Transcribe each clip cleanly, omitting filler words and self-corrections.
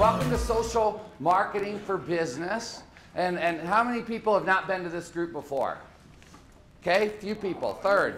Welcome to Social Marketing for Business. And how many people have not been to this group before? Okay, a few people. Third.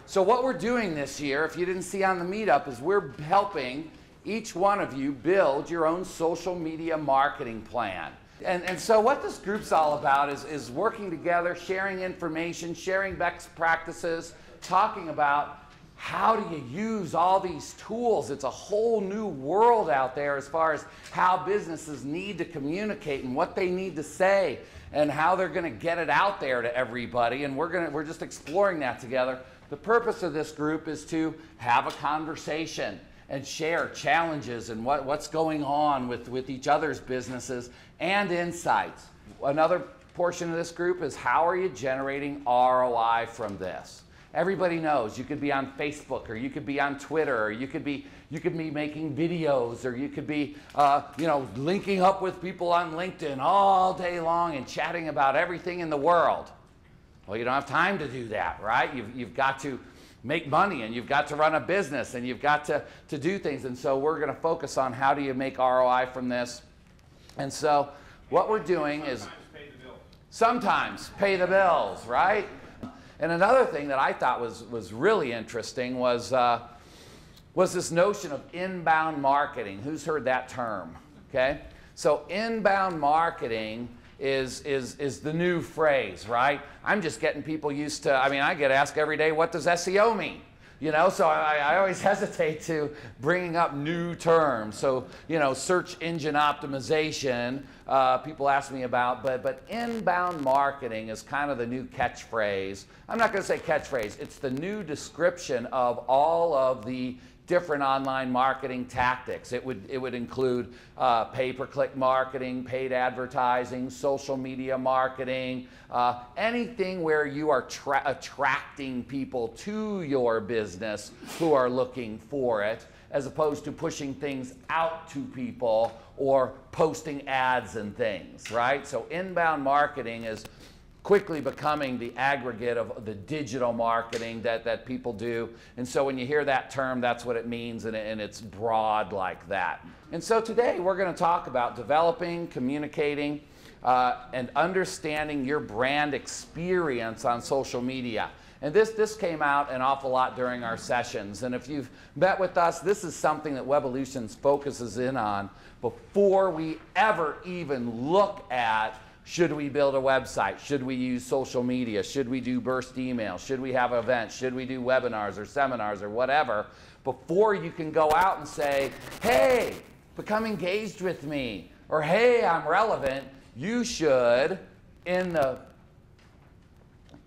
So what we're doing this year, if you didn't see on the meetup, is we're helping each one of you build your own social media marketing plan. And so what this group's all about is working together, sharing information, sharing best practices, talking about how do you use all these tools. It's a whole new world out there as far as how businesses need to communicate and what they need to say and how they're going to get it out there to everybody. And we're just exploring that together. The purpose of this group is to have a conversation and share challenges and what's going on with each other's businesses and insights. Another portion of this group is how are you generating ROI from this? Everybody knows you could be on Facebook, or you could be on Twitter, or you could be making videos, or you could be linking up with people on LinkedIn all day long and chatting about everything in the world. Well, you don't have time to do that, right? You've got to make money, and you've got to run a business, and you've got to do things. And so we're going to focus on how do you make ROI from this. And so what we're doing is sometimes pay the bills, right? And another thing that I thought was really interesting was this notion of inbound marketing. Who's heard that term? Okay, so inbound marketing is the new phrase, right? I'm just getting people used to. I mean, I get asked every day, what does SEO mean? You know, so I always hesitate to bringing up new terms. So, you know, search engine optimization, people ask me about, but inbound marketing is kind of the new catchphrase. I'm not going to say catchphrase. It's the new description of all of the different online marketing tactics. It would include pay-per-click marketing, paid advertising, social media marketing, anything where you are attracting people to your business who are looking for it, as opposed to pushing things out to people or posting ads and things, right? So inbound marketing is quickly becoming the aggregate of the digital marketing that people do. And so when you hear that term, that's what it means, and it's broad like that. And so today we're going to talk about developing, communicating, and understanding your brand experience on social media. And this came out an awful lot during our sessions. And if you've met with us, this is something that Webolutions focuses in on before we ever even look at should we build a website? Should we use social media? Should we do burst email? Should we have events? Should we do webinars or seminars or whatever? Before you can go out and say, hey, become engaged with me, or hey, I'm relevant, you should, in the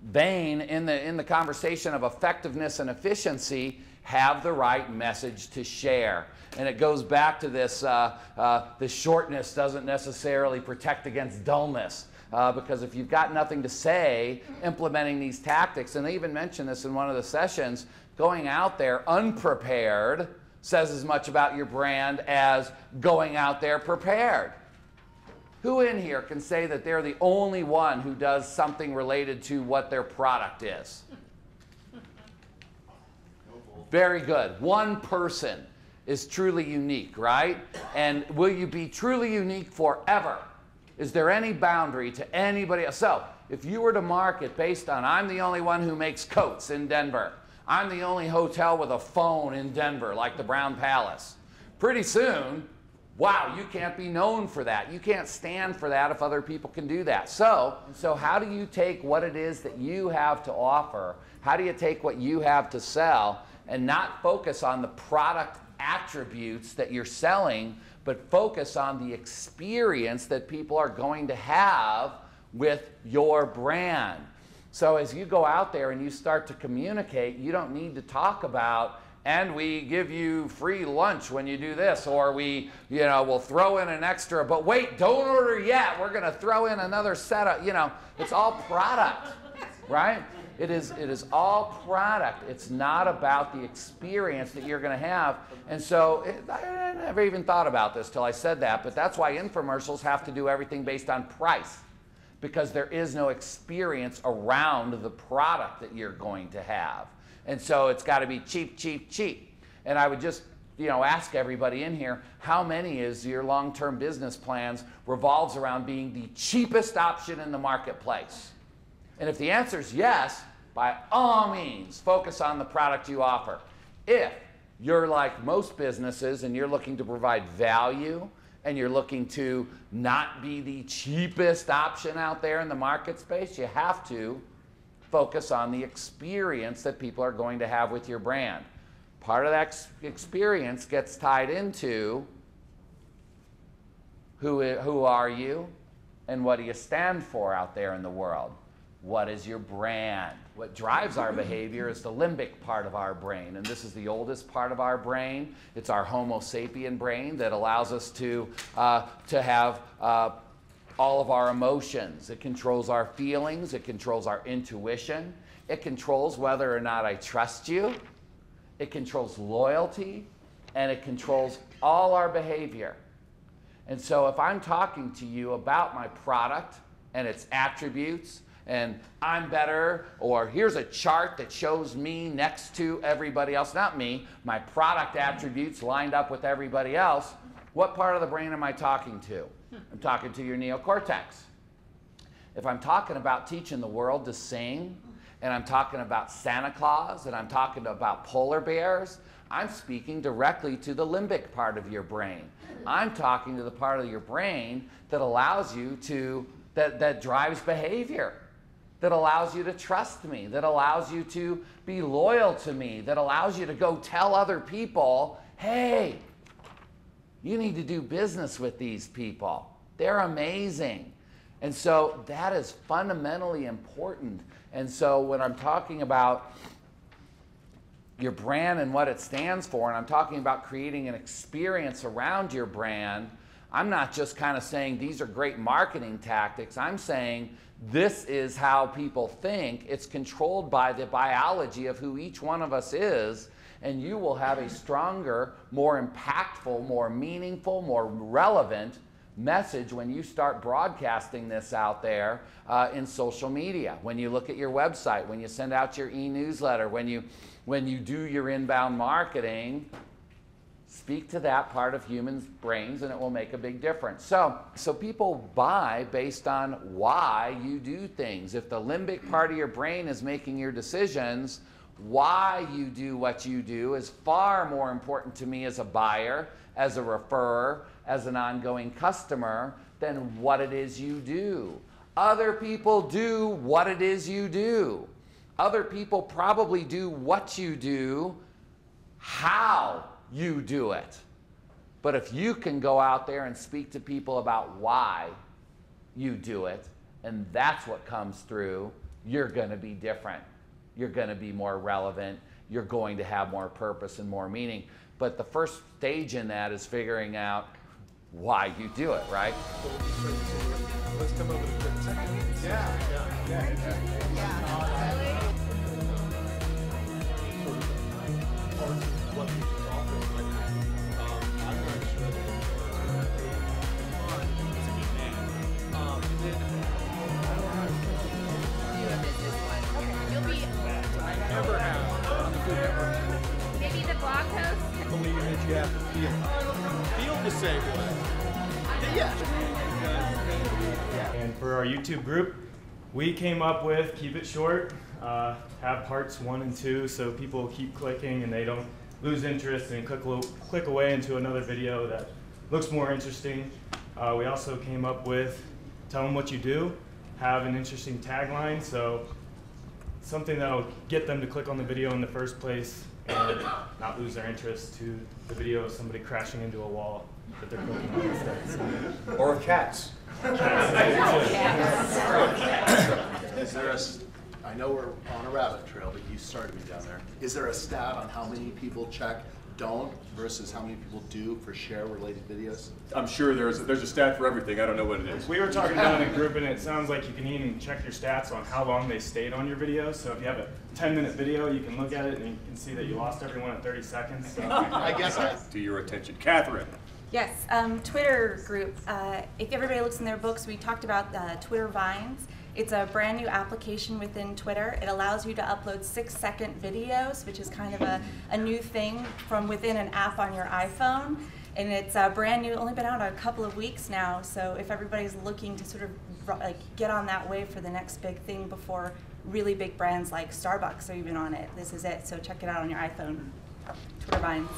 vein, in the conversation of effectiveness and efficiency, have the right message to share. And it goes back to this, the shortness doesn't necessarily protect against dullness. Because if you've got nothing to say, implementing these tactics, and they even mentioned this in one of the sessions, going out there unprepared says as much about your brand as going out there prepared. Who in here can say that they're the only one who does something related to what their product is? Very good. One person is truly unique, right? And will you be truly unique forever? Is there any boundary to anybody else? So if you were to market based on I'm the only one who makes coats in Denver, I'm the only hotel with a phone in Denver, like the Brown Palace, pretty soon, wow, you can't be known for that. You can't stand for that if other people can do that. So how do you take what it is that you have to offer? How do you take what you have to sell and not focus on the product attributes that you're selling, but focus on the experience that people are going to have with your brand? So as you go out there and you start to communicate, you don't need to talk about, and we give you free lunch when you do this, or we, we'll throw in an extra, but wait, don't order yet, we're going to throw in another set of, it's all product, right? It is all product. It's not about the experience that you're going to have. And so I never even thought about this till I said that, but that's why infomercials have to do everything based on price, because there is no experience around the product that you're going to have. And so it's got to be cheap, cheap, cheap. And I would just, ask everybody in here, how many is your long-term business plans revolves around being the cheapest option in the marketplace? And if the answer is yes, by all means, focus on the product you offer. If you're like most businesses and you're looking to provide value and you're looking to not be the cheapest option out there in the market space, you have to focus on the experience that people are going to have with your brand. Part of that experience gets tied into who are you and what do you stand for out there in the world? What is your brand? What drives our behavior is the limbic part of our brain, and this is the oldest part of our brain. It's our Homo sapien brain that allows us to have all of our emotions. It controls our feelings. It controls our intuition. It controls whether or not I trust you. It controls loyalty, and it controls all our behavior. And so if I'm talking to you about my product and its attributes, and I'm better, or here's a chart that shows me next to everybody else, not me, my product attributes lined up with everybody else, what part of the brain am I talking to? I'm talking to your neocortex. If I'm talking about teaching the world to sing, and I'm talking about Santa Claus, and I'm talking about polar bears, I'm speaking directly to the limbic part of your brain. I'm talking to the part of your brain that allows you to, that drives behavior, that allows you to trust me, that allows you to be loyal to me, that allows you to go tell other people, hey, you need to do business with these people. They're amazing. And so that is fundamentally important. And so when I'm talking about your brand and what it stands for, and I'm talking about creating an experience around your brand, I'm not just kind of saying these are great marketing tactics. I'm saying this is how people think. It's controlled by the biology of who each one of us is, and you will have a stronger, more impactful, more meaningful, more relevant message when you start broadcasting this out there in social media, when you look at your website, when you send out your e-newsletter, when you do your inbound marketing. Speak to that part of humans' brains and it will make a big difference. So people buy based on why you do things. If the limbic part of your brain is making your decisions, why you do what you do is far more important to me as a buyer, as a referrer, as an ongoing customer than what it is you do. Other people do what it is you do. Other people probably do what you do, how you do it. But if you can go out there and speak to people about why you do it, and that's what comes through, you're going to be different. You're going to be more relevant. You're going to have more purpose and more meaning. But the first stage in that is figuring out why you do it, right? Let's come over to the second. Maybe the blog post? I believe that you have to feel the same way. Yeah. And for our YouTube group, we came up with keep it short, have parts 1 and 2 so people keep clicking and they don't lose interest and click away into another video that looks more interesting. We also came up with tell them what you do, have an interesting tagline, so something that'll get them to click on the video in the first place and not lose their interest to the video of somebody crashing into a wall that they're clicking on instead. So. Or cats. Is there I know we're on a rabbit trail, but you started me down there. Is there a stat on how many people check don't versus how many people do for share related videos? I'm sure there's a stat for everything. I don't know what it is. We were talking about in a group, and it sounds like you can even check your stats on how long they stayed on your video. So if you have a 10-minute video, you can look at it and you can see that you lost everyone in 30 seconds. So. I guess to your attention. Catherine. Yes, Twitter group. If everybody looks in their books, we talked about Twitter Vines. It's a brand new application within Twitter. It allows you to upload 6-second videos, which is kind of a new thing from within an app on your iPhone. And it's brand new, only been out a couple of weeks now. So if everybody's looking to sort of like get on that wave for the next big thing before really big brands like Starbucks are even on it, this is it. So check it out on your iPhone. Twitter Vines.